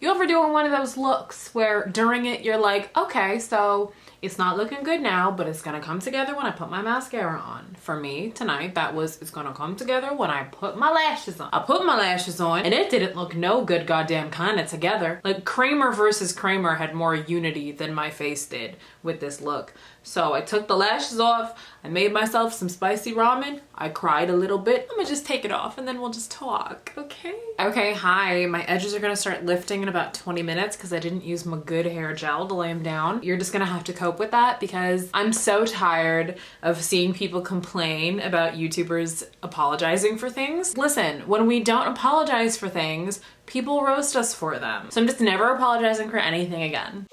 You ever doing one of those looks where during it you're like, okay, so it's not looking good now, but it's gonna come together when I put my mascara on. For me tonight, that was, it's gonna come together when I put my lashes on. I put my lashes on and it didn't look no good goddamn kinda together. Like Kramer versus Kramer had more unity than my face did with this look. So I took the lashes off, I made myself some spicy ramen, I cried a little bit. I'm gonna just take it off and then we'll just talk, okay? Okay, hi, my edges are gonna start lifting in about 20 minutes because I didn't use my good hair gel to lay them down. You're just gonna have to cope with that because I'm so tired of seeing people complain about YouTubers apologizing for things. Listen, when we don't apologize for things, people roast us for them. So I'm just never apologizing for anything again.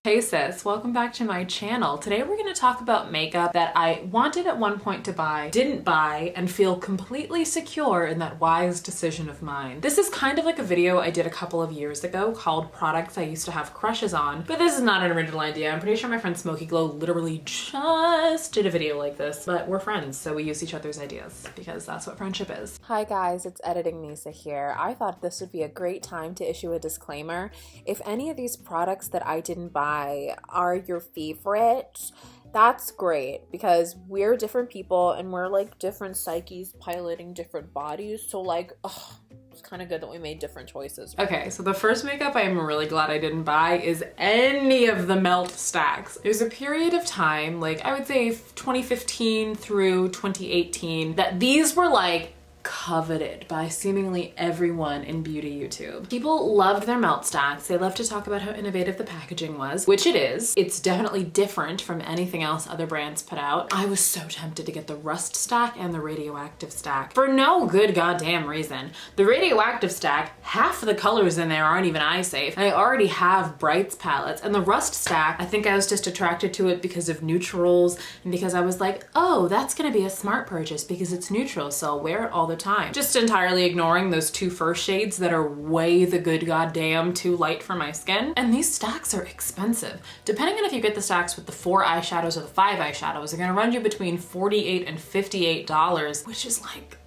Hey sis, welcome back to my channel. Today we're going to talk about makeup that I wanted at one point to buy, didn't buy, and feel completely secure in that wise decision of mine. This is kind of like a video I did a couple of years ago called Products I Used to Have Crushes On, but this is not an original idea. I'm pretty sure my friend Smokey Glow literally just did a video like this, but we're friends, so we use each other's ideas because that's what friendship is. Hi guys, it's Editing Nisa here. I thought this would be a great time to issue a disclaimer. If any of these products that I didn't buy are your favorite, that's great because we're different people and we're like different psyches piloting different bodies, so like it's kind of good that we made different choices. Okay, so the first makeup I'm really glad I didn't buy is any of the Melt stacks. There's a period of time, like I would say 2015 through 2018, that these were like coveted by seemingly everyone in beauty YouTube. People loved their Melt stacks. They loved to talk about how innovative the packaging was, which it is. It's definitely different from anything else other brands put out. I was so tempted to get the Rust stack and the Radioactive stack for no good goddamn reason. The Radioactive stack, half of the colors in there aren't even eye safe. I already have Brights palettes, and the Rust stack, I think I was just attracted to it because of neutrals and because I was like, oh, that's gonna be a smart purchase because it's neutral, so I'll wear it all the time. Just entirely ignoring those two first shades that are way the good goddamn too light for my skin. And these stacks are expensive. Depending on if you get the stacks with the 4 eyeshadows or the 5 eyeshadows, they're gonna run you between $48 and $58, which is like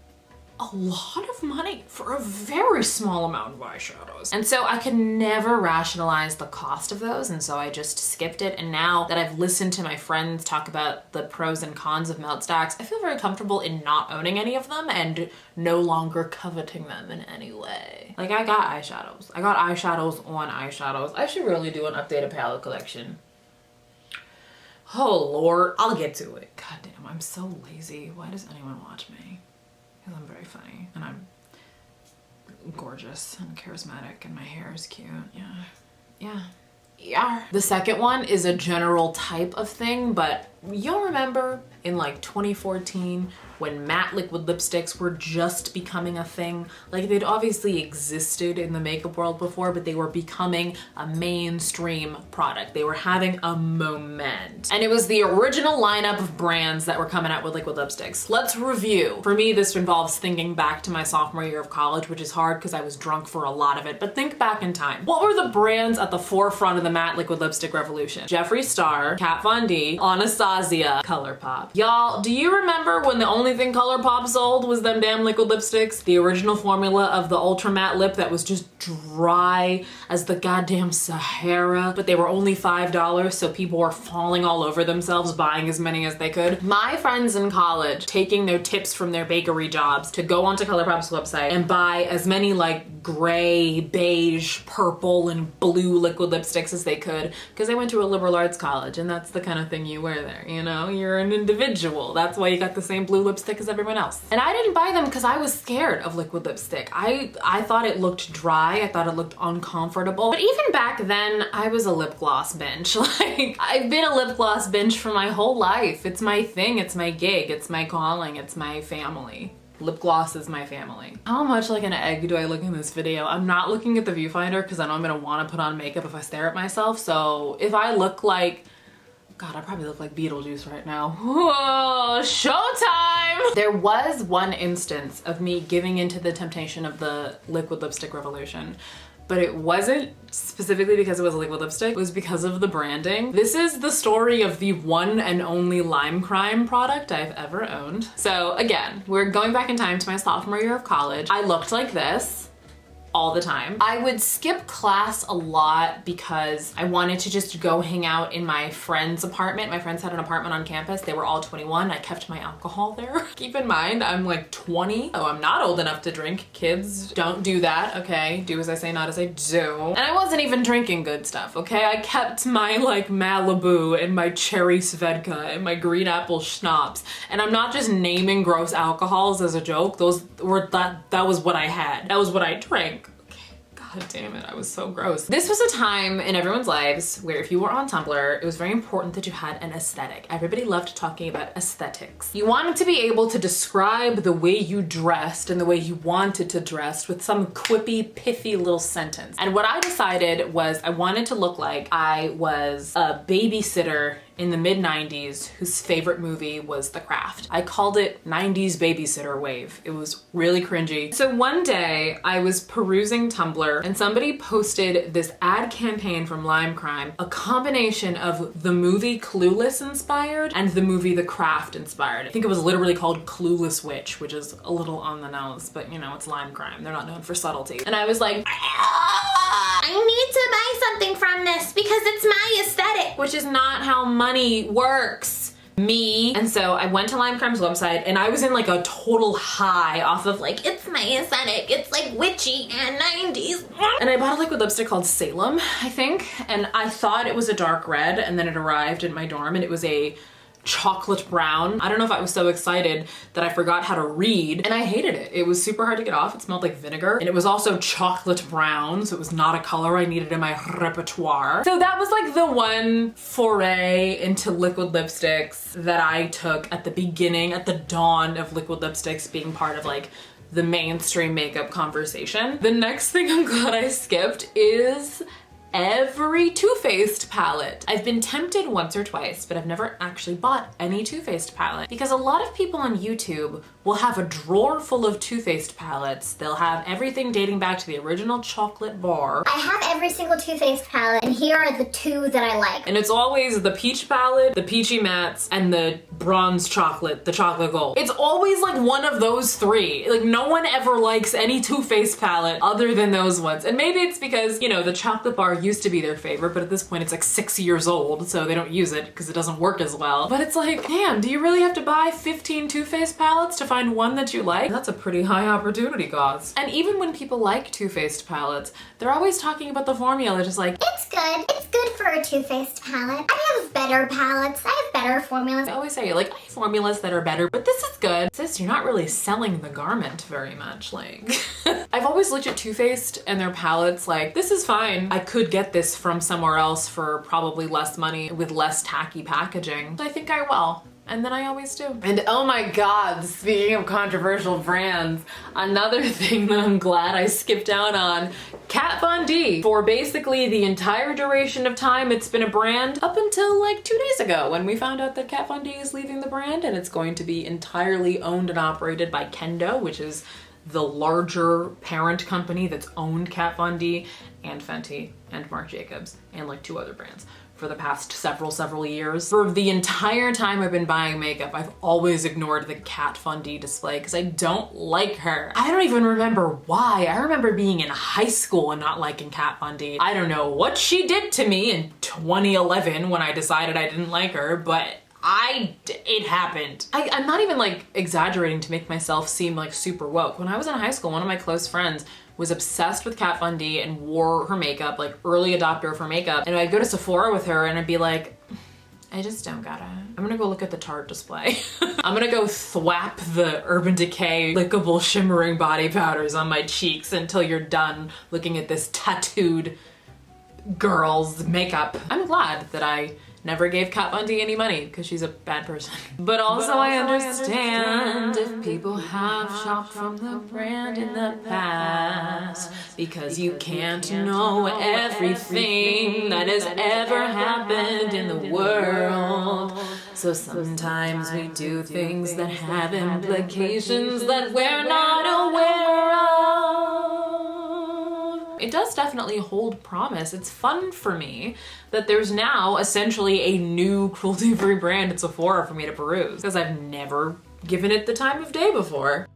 a lot of money for a very small amount of eyeshadows. And so I could never rationalize the cost of those, and so I just skipped it. And now that I've listened to my friends talk about the pros and cons of Melt stacks, I feel very comfortable in not owning any of them and no longer coveting them in any way. Like I got eyeshadows. I got eyeshadows on eyeshadows. I should really do an updated palette collection. Oh Lord, I'll get to it. God damn, I'm so lazy. Why does anyone watch me? Because I'm very funny and I'm gorgeous and charismatic and my hair is cute. Yeah. The second one is a general type of thing, but you'll remember in like 2014 when matte liquid lipsticks were just becoming a thing. Like they'd obviously existed in the makeup world before, but they were becoming a mainstream product. They were having a moment. And it was the original lineup of brands that were coming out with liquid lipsticks. Let's review. For me, this involves thinking back to my sophomore year of college, which is hard because I was drunk for a lot of it, but think back in time. What were the brands at the forefront of the matte liquid lipstick revolution? Jeffree Star, Kat Von D, Anastasia, ColourPop. Y'all, do you remember when the only thing ColourPop sold was them damn liquid lipsticks? The original formula of the ultra matte lip that was just dry as the goddamn Sahara, but they were only $5, so people were falling all over themselves buying as many as they could. My friends in college taking their tips from their bakery jobs to go onto ColourPop's website and buy as many like gray, beige, purple, and blue liquid lipsticks as they could because they went to a liberal arts college and that's the kind of thing you wear there, you know? You're an individual. That's why you got the same blue lipstick as everyone else. And I didn't buy them because I was scared of liquid lipstick. I thought it looked dry. I thought it looked uncomfortable. But even back then, I was a lip gloss binge. Like, I've been a lip gloss binge for my whole life. It's my thing. It's my gig. It's my calling. It's my family. Lip gloss is my family. How much like an egg do I look in this video? I'm not looking at the viewfinder because I know I'm gonna want to put on makeup if I stare at myself. So if I look like, God, I probably look like Beetlejuice right now. Whoa, showtime! There was one instance of me giving into the temptation of the liquid lipstick revolution, but it wasn't specifically because it was a liquid lipstick, it was because of the branding. This is the story of the one and only Lime Crime product I've ever owned. So again, we're going back in time to my sophomore year of college. I looked like this. all the time. I would skip class a lot because I wanted to just go hang out in my friend's apartment. My friends had an apartment on campus. They were all 21. I kept my alcohol there. Keep in mind, I'm like 20. Oh, I'm not old enough to drink. Kids, don't do that, okay? Do as I say, not as I do. And I wasn't even drinking good stuff, okay? I kept my like Malibu and my cherry Svedka and my green apple schnapps. And I'm not just naming gross alcohols as a joke. That was what I had. That was what I drank. God damn it, I was so gross. This was a time in everyone's lives where if you were on Tumblr, it was very important that you had an aesthetic. Everybody loved talking about aesthetics. You wanted to be able to describe the way you dressed and the way you wanted to dress with some quippy, pithy little sentence. And what I decided was I wanted to look like I was a babysitter in the mid-90s whose favorite movie was The Craft. I called it 90s babysitter wave. It was really cringy. So one day I was perusing Tumblr and somebody posted this ad campaign from Lime Crime, a combination of the movie Clueless inspired and the movie The Craft inspired. I think it was literally called Clueless Witch, which is a little on the nose, but you know, it's Lime Crime. They're not known for subtlety. And I was like, I need to buy something from this because it's my aesthetic, which is not how money works. Me. And so I went to Lime Crime's website and I was in like a total high off of like, it's my aesthetic, it's like witchy and 90s. And I bought a liquid lipstick called Salem, I think. And I thought it was a dark red and then it arrived in my dorm and it was a chocolate brown. I don't know if I was so excited that I forgot how to read and I hated it. It was super hard to get off. It smelled like vinegar and it was also chocolate brown, so it was not a color I needed in my repertoire. So that was like the one foray into liquid lipsticks that I took at the beginning, at the dawn of liquid lipsticks being part of like the mainstream makeup conversation. The next thing I'm glad I skipped is every Too Faced palette. I've been tempted once or twice, but I've never actually bought any Too Faced palette because a lot of people on YouTube will have a drawer full of Too Faced palettes. They'll have everything dating back to the original chocolate bar. I have every single Too Faced palette, and here are the two that I like. And it's always the peach palette, the peachy mattes, and the bronze chocolate, the chocolate gold. It's always like one of those three. Like no one ever likes any Too Faced palette other than those ones. And maybe it's because, you know, the chocolate bar used to be their favorite, but at this point it's like 6 years old, so they don't use it because it doesn't work as well. But it's like, damn, do you really have to buy 15 Too Faced palettes to find one that you like? That's a pretty high opportunity cost. And even when people like Too Faced palettes, they're always talking about the formula, just like, it's good. It's good for a Too Faced palette. I have better palettes. I have better formulas. I always say, like, I have formulas that are better, but this is good. Sis, you're not really selling the garment very much, like. I've always looked at Too Faced and their palettes like, this is fine. I could get this from somewhere else for probably less money with less tacky packaging. So I think I will. And then I always do. And oh my God, speaking of controversial brands, another thing that I'm glad I skipped out on, Kat Von D. For basically the entire duration of time it's been a brand up until like 2 days ago when we found out that Kat Von D is leaving the brand and it's going to be entirely owned and operated by Kendo, which is the larger parent company that's owned Kat Von D and Fenty and Marc Jacobs and like 2 other brands for the past several years. For the entire time I've been buying makeup, I've always ignored the Kat Von D display because I don't like her. I don't even remember why. I remember being in high school and not liking Kat Von D. I don't know what she did to me in 2011 when I decided I didn't like her, but it happened. I'm not even like exaggerating to make myself seem like super woke. When I was in high school, one of my close friends was obsessed with Kat Von D and wore her makeup, like early adopter of her makeup. And I'd go to Sephora with her and I'd be like, I just don't got it. I'm gonna go look at the Tarte display. I'm gonna go thwap the Urban Decay lickable shimmering body powders on my cheeks until you're done looking at this tattooed girl's makeup. I'm glad that I never gave Kat Von D any money because she's a bad person. But also I understand if people have shopped from the brand in the past because you can't know everything that has ever happened in the world. So sometimes we do things that have implications that we're not aware of. It does definitely hold promise. It's fun for me that there's now essentially a new cruelty-free brand at Sephora for me to peruse because I've never given it the time of day before.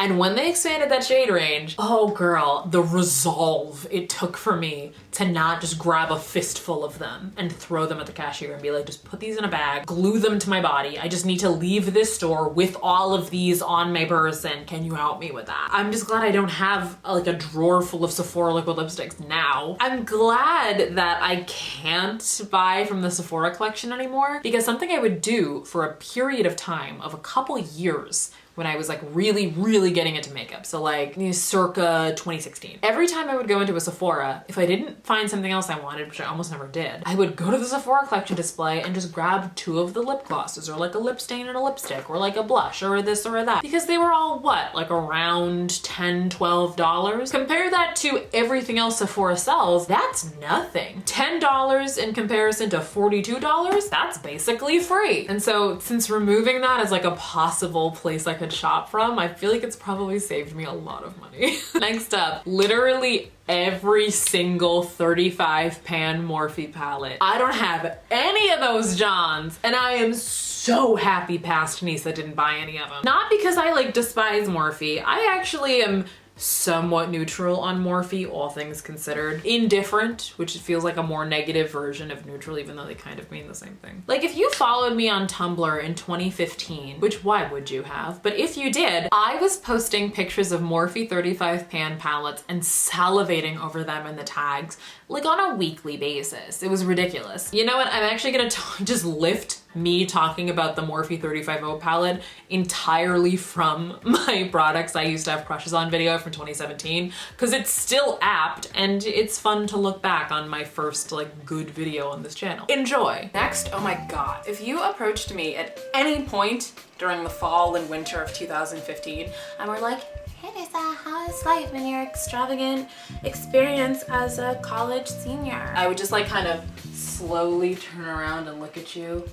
And when they expanded that shade range, oh girl, the resolve it took for me to not just grab a fistful of them and throw them at the cashier and be like, just put these in a bag, glue them to my body. I just need to leave this store with all of these on my person. Can you help me with that? I'm just glad I don't have like a drawer full of Sephora liquid lipsticks now. I'm glad that I can't buy from the Sephora collection anymore, because something I would do for a period of time of a couple years when I was like really getting into makeup. So like circa 2016. Every time I would go into a Sephora, if I didn't find something else I wanted, which I almost never did, I would go to the Sephora collection display and just grab 2 of the lip glosses, or like a lip stain and a lipstick, or like a blush, or this or that. Because they were all what? Like around $10, $12. Compare that to everything else Sephora sells, that's nothing. $10 in comparison to $42, that's basically free. And so since removing that as like a possible place I could shop from, I feel like it's probably saved me a lot of money. Next up, literally every single 35 Pan Morphe palette. I don't have any of those Johns, and I am so happy past Nisa didn't buy any of them. Not because I like despise Morphe. I actually am somewhat neutral on Morphe, all things considered. Indifferent, which feels like a more negative version of neutral, even though they kind of mean the same thing. Like if you followed me on Tumblr in 2015, which why would you have? But if you did, I was posting pictures of Morphe 35 Pan palettes and salivating over them in the tags, like on a weekly basis. It was ridiculous. You know what? I'm actually gonna just lift me talking about the Morphe 35O palette entirely from my products I used to have crushes on video from 2017, because it's still apt and it's fun to look back on my first like good video on this channel. Enjoy. Next, oh my god, if you approached me at any point during the fall and winter of 2015 and were like, hey Nisa, how is life in your extravagant experience as a college senior? I would just like kind of slowly turn around and look at you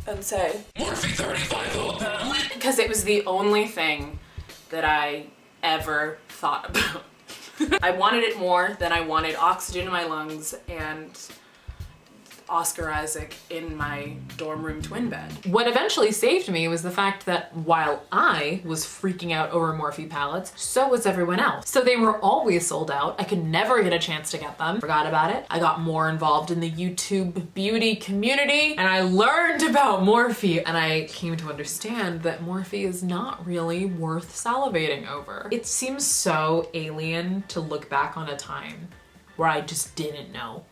and say, Morphe 35 palette, because it was the only thing that I ever thought about. I wanted it more than I wanted oxygen in my lungs and Oscar Isaac in my dorm room twin bed. What eventually saved me was the fact that while I was freaking out over Morphe palettes, so was everyone else. So they were always sold out. I could never get a chance to get them. Forgot about it. I got more involved in the YouTube beauty community and I learned about Morphe, and I came to understand that Morphe is not really worth salivating over. It seems so alien to look back on a time where I just didn't know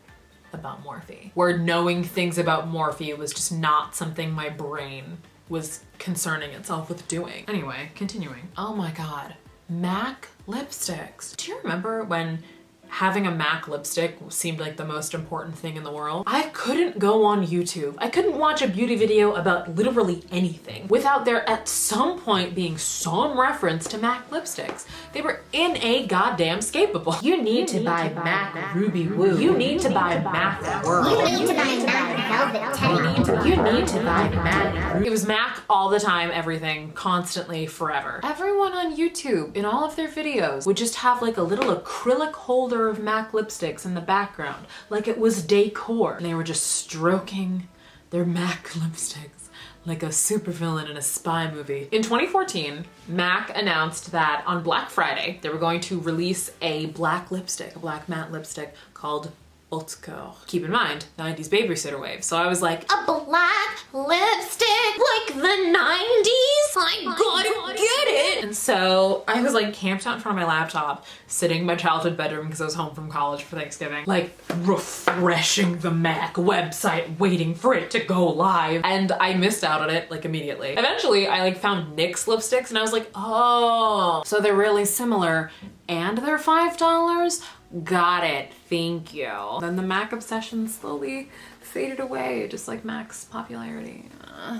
about Morphe, where knowing things about Morphe was just not something my brain was concerning itself with doing. Anyway, continuing. Oh my god, MAC lipsticks. Do you remember when having a MAC lipstick seemed like the most important thing in the world? I couldn't go on YouTube. I couldn't watch a beauty video about literally anything without there at some point being some reference to MAC lipsticks. They were in a goddamn Scapeable. You need to buy MAC Ruby Woo. You need to buy MAC Whirl. You need to buy MAC Velvet Teddy. You need to buy MAC. It was MAC all the time, everything, constantly, forever. Everyone on YouTube, in all of their videos, would just have like a little acrylic holder of MAC lipsticks in the background, like it was decor. And they were just stroking their MAC lipsticks like a supervillain in a spy movie. In 2014, MAC announced that on Black Friday, they were going to release a black lipstick, a black matte lipstick called Haute Coeur. Keep in mind, 90s babysitter wave. So I was like, A black lipstick like the 90s? I gotta get it! and so I was like camped out in front of my laptop, sitting in my childhood bedroom because I was home from college for Thanksgiving, like refreshing the MAC website, waiting for it to go live. And I missed out on it like immediately. Eventually I like found NYX lipsticks and I was like, oh, so they're really similar and they're $5? Got it, thank you. Then the MAC obsession slowly faded away, just like MAC's popularity.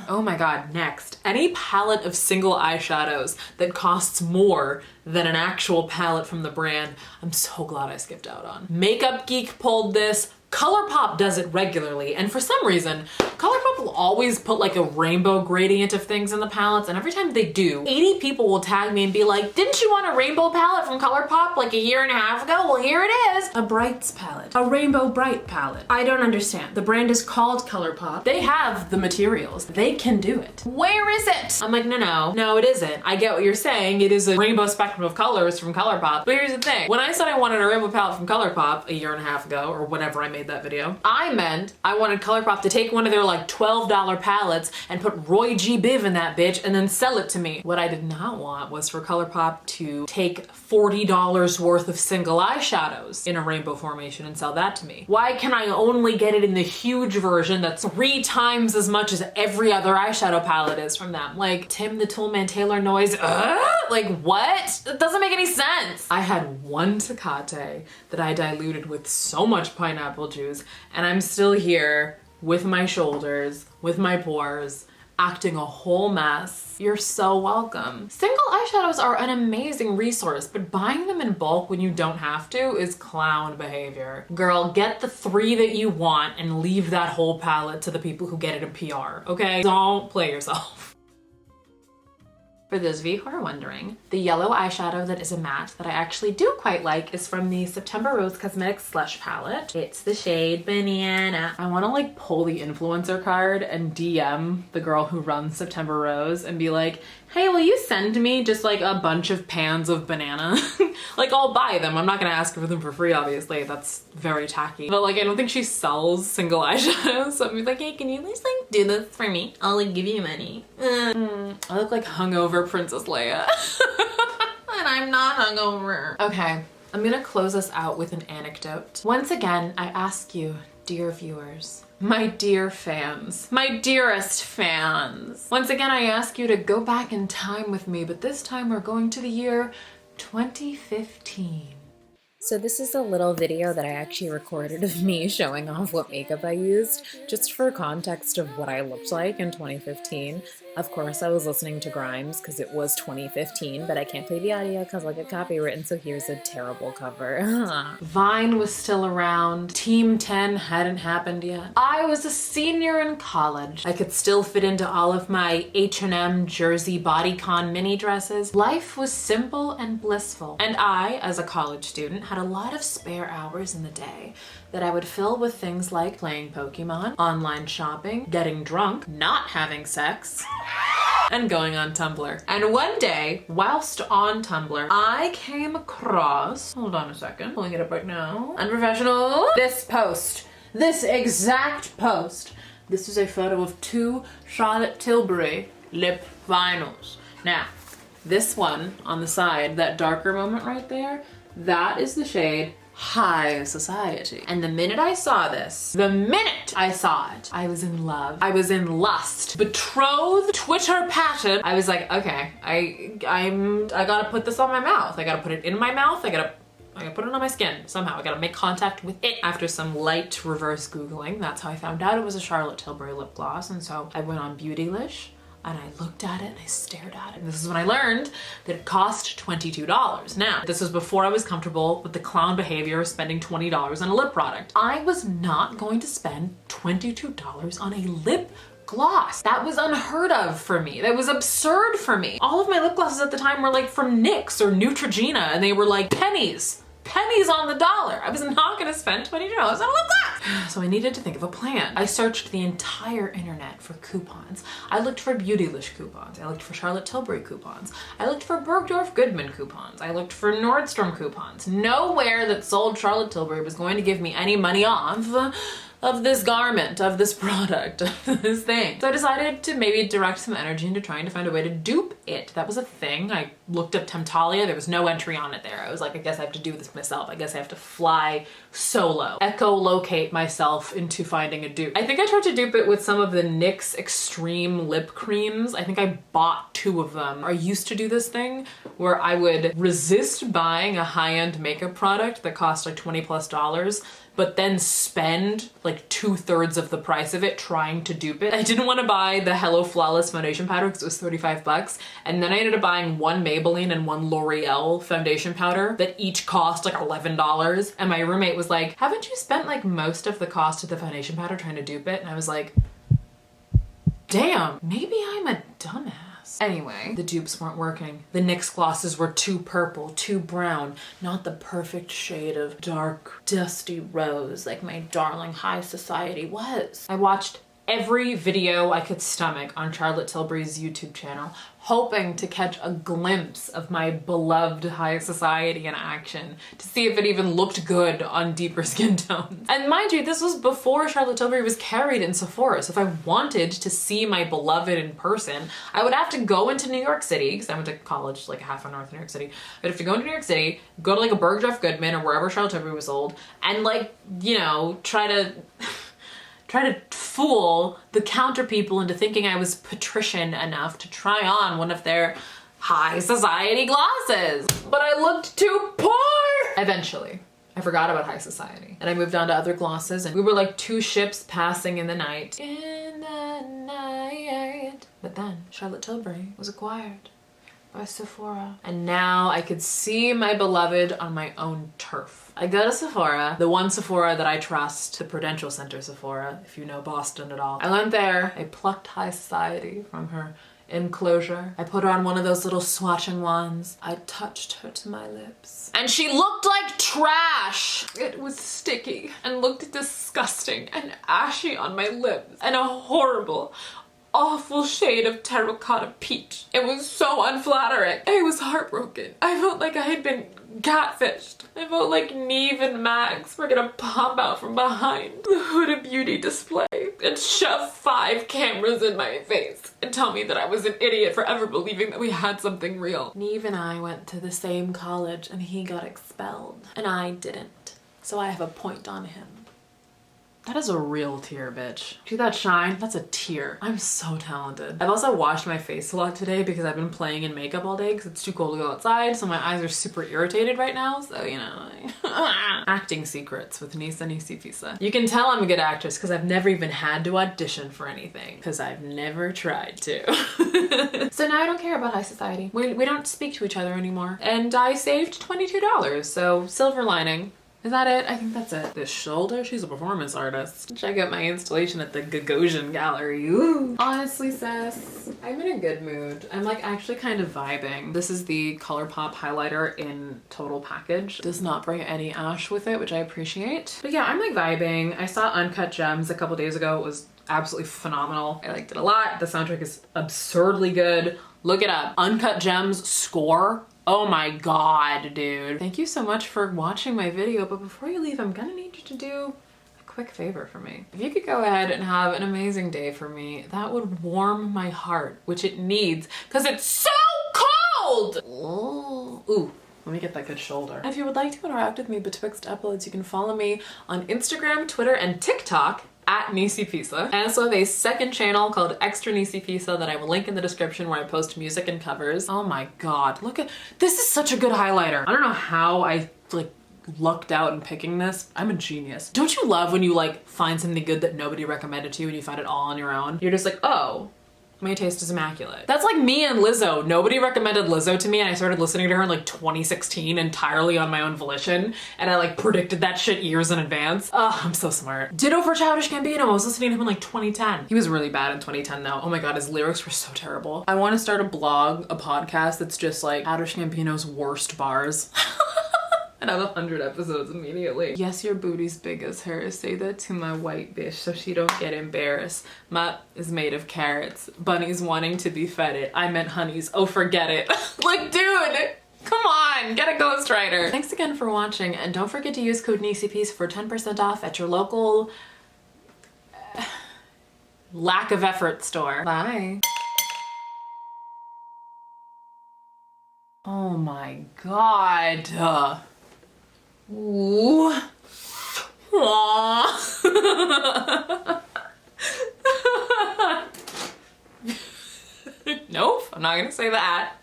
Oh my god, next. Any palette of single eyeshadows that costs more than an actual palette from the brand, I'm so glad I skipped out on. Makeup Geek pulled this, ColourPop does it regularly, and for some reason, ColourPop will always put like a rainbow gradient of things in the palettes, and every time they do, 80 people will tag me and be like, didn't you want a rainbow palette from ColourPop like a year and a half ago? Well, here it is. A Brights palette. A Rainbow Bright palette. I don't understand. The brand is called ColourPop. They have the materials. They can do it. Where is it? I'm like, no, it isn't. I get what you're saying. It is a rainbow spectrum of colors from ColourPop. But here's the thing. When I said I wanted a rainbow palette from ColourPop a year and a half ago, or whenever I made that video, I meant I wanted ColourPop to take one of their like $12 palettes and put Roy G. Biv in that bitch and then sell it to me. What I did not want was for ColourPop to take $40 worth of single eyeshadows in a rainbow formation and sell that to me. Why can I only get it in the huge version that's 3 times as much as every other eyeshadow palette is from them? Like Tim the Toolman Taylor noise, like what? It doesn't make any sense. I had one Tecate that I diluted with so much pineapple juice, and I'm still here with my shoulders, with my pores, acting a whole mess. You're so welcome. Single eyeshadows are an amazing resource, but buying them in bulk when you don't have to is clown behavior. Girl, get the 3 that you want and leave that whole palette to the people who get it in PR, okay? Don't play yourself. For those of you who are wondering, the yellow eyeshadow that is a matte that I actually do quite like is from the September Rose Cosmetics Slush palette. It's the shade Banana. I want to like pull the influencer card and DM the girl who runs September Rose and be like, hey, will you send me just like a bunch of pans of banana? Like I'll buy them. I'm not gonna ask for them for free, obviously. That's very tacky. But like I don't think she sells single eyeshadows. So I'm like, hey, can you just like do this for me? I'll like give you money. I look like hungover Princess Leia. And I'm not hungover. Okay, I'm gonna close us out with an anecdote. Once again, I ask you, dear viewers, my dear fans, my dearest fans. Once again, I ask you to go back in time with me, but this time we're going to the year 2015. So this is a little video that I actually recorded of me showing off what makeup I used, just for context of what I looked like in 2015. Of course, I was listening to Grimes because it was 2015, but I can't play the audio because I'll get copywritten, so here's a terrible cover. Vine was still around. Team 10 hadn't happened yet. I was a senior in college. I could still fit into all of my H&M Jersey bodycon mini dresses. Life was simple and blissful. And I, as a college student, had a lot of spare hours in the day that I would fill with things like playing Pokemon, online shopping, getting drunk, not having sex, and going on Tumblr. And one day, whilst on Tumblr, I came across, hold on a second, pulling it up right now, unprofessional, this post, this exact post. This is a photo of 2 Charlotte Tilbury lip vinyls. Now, this one on the side, that darker moment right there, that is the shade High Society. And the minute I saw this, the minute I saw it, I was in love. I was in lust. Betrothed, Twitter passion. I was like, okay, I gotta put this on my mouth. I gotta put it in my mouth. I gotta put it on my skin somehow. I gotta make contact with it. After some light reverse Googling, that's how I found out it was a Charlotte Tilbury lip gloss. And so I went on Beautylish and I looked at it and I stared at it. And this is when I learned that it cost $22. Now, this was before I was comfortable with the clown behavior of spending $20 on a lip product. I was not going to spend $22 on a lip gloss. That was unheard of for me. That was absurd for me. All of my lip glosses at the time were like from NYX or Neutrogena, and they were like pennies on the dollar. I was not gonna spend $20 on a lip gloss. So I needed to think of a plan. I searched the entire internet for coupons. I looked for Beautylish coupons. I looked for Charlotte Tilbury coupons. I looked for Bergdorf Goodman coupons. I looked for Nordstrom coupons. Nowhere that sold Charlotte Tilbury was going to give me any money off of this garment, of this product, of this thing. So I decided to maybe direct some energy into trying to find a way to dupe it. That was a thing. I looked up Temptalia. There was no entry on it there. I was like, I guess I have to do this myself. I guess I have to fly solo, echolocate myself into finding a dupe. I think I tried to dupe it with some of the NYX Extreme lip creams. I think I bought 2 of them. I used to do this thing where I would resist buying a high-end makeup product that cost like $20+, but then spend like 2/3 of the price of it trying to dupe it. I didn't want to buy the Hello Flawless foundation powder because it was $35, And then I ended up buying one Maybelline and one L'Oreal foundation powder that each cost like $11. And my roommate was like, haven't you spent like most of the cost of the foundation powder trying to dupe it? And I was like, damn, maybe I'm a dumbass. Anyway, the dupes weren't working. The NYX glosses were too purple, too brown, not the perfect shade of dark, dusty rose like my darling high society was. I watched every video I could stomach on Charlotte Tilbury's YouTube channel, hoping to catch a glimpse of my beloved high society in action to see if it even looked good on deeper skin tones. And mind you, this was before Charlotte Tilbury was carried in Sephora, so if I wanted to see my beloved in person, I would have to go into New York City, because I went to college like half an hour north of New York City. I'd have to go into New York City, go to like a Bergdorf Goodman or wherever Charlotte Tilbury was sold, and like, you know, try to fool the counter people into thinking I was patrician enough to try on one of their high society glosses. But I looked too poor! Eventually, I forgot about high society and I moved on to other glosses, and we were like two ships passing in the night. In the night. But then Charlotte Tilbury was acquired by Sephora. And now I could see my beloved on my own turf. I go to Sephora, the one Sephora that I trust, the Prudential Center Sephora, if you know Boston at all. I went there, I plucked high society from her enclosure. I put her on one of those little swatching wands. I touched her to my lips. And she looked like trash! It was sticky and looked disgusting and ashy on my lips and a horrible, awful shade of terracotta peach. It was so unflattering. I was heartbroken. I felt like I had been catfished. I felt like Neve and Max were gonna pop out from behind the Huda Beauty display and shove 5 cameras in my face and tell me that I was an idiot for ever believing that we had something real. Neve and I went to the same college and he got expelled and I didn't. So I have a point on him. That is a real tear, bitch. See that shine? That's a tear. I'm so talented. I've also washed my face a lot today because I've been playing in makeup all day because it's too cold to go outside, so my eyes are super irritated right now, so you know. Acting secrets with Nisa Fisa. You can tell I'm a good actress because I've never even had to audition for anything because I've never tried to. So now I don't care about high society. We don't speak to each other anymore. And I saved $22, so silver lining. Is that it? I think that's it. This shoulder, she's a performance artist. Check out my installation at the Gagosian Gallery. Ooh. Honestly, sis, I'm in a good mood. I'm like actually kind of vibing. This is the ColourPop highlighter in Total Package. Does not bring any ash with it, which I appreciate. But yeah, I'm like vibing. I saw Uncut Gems a couple days ago. It was absolutely phenomenal. I liked it a lot. The soundtrack is absurdly good. Look it up. Uncut Gems score. Oh my god, dude. Thank you so much for watching my video, but before you leave, I'm gonna need you to do a quick favor for me. If you could go ahead and have an amazing day for me, that would warm my heart, which it needs, because it's so cold! Ooh. Let me get that good shoulder. If you would like to interact with me betwixt uploads, you can follow me on Instagram, Twitter, and TikTok at Nisi Pisa. I also have a second channel called Extra Nisi Pisa that I will link in the description where I post music and covers. Oh my god, look at this. Is such a good highlighter. I don't know how I like lucked out in picking this. I'm a genius. Don't you love when you like find something good that nobody recommended to you and you find it all on your own? You're just like, oh, my taste is immaculate. That's like me and Lizzo. Nobody recommended Lizzo to me and I started listening to her in like 2016 entirely on my own volition, and I like predicted that shit years in advance. Oh, I'm so smart. Ditto for Childish Gambino. I was listening to him in like 2010. He was really bad in 2010 though. Oh my god, his lyrics were so terrible. I want to start a blog, a podcast that's just like Childish Gambino's worst bars. And have 100 episodes immediately. Yes, your booty's big as hers. Say that to my white bitch so she don't get embarrassed. My is made of carrots. Bunnies wanting to be fed it. I meant honeys. Oh, forget it. Like, dude, come on, get a ghostwriter. Thanks again for watching, and don't forget to use code NISIPIECE for 10% off at your local lack of effort store. Bye. Oh my god. Ooh. Nope, I'm not gonna say that.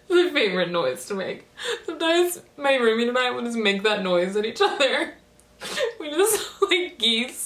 My favorite noise to make. Sometimes my roomie and I will just make that noise at each other. geese.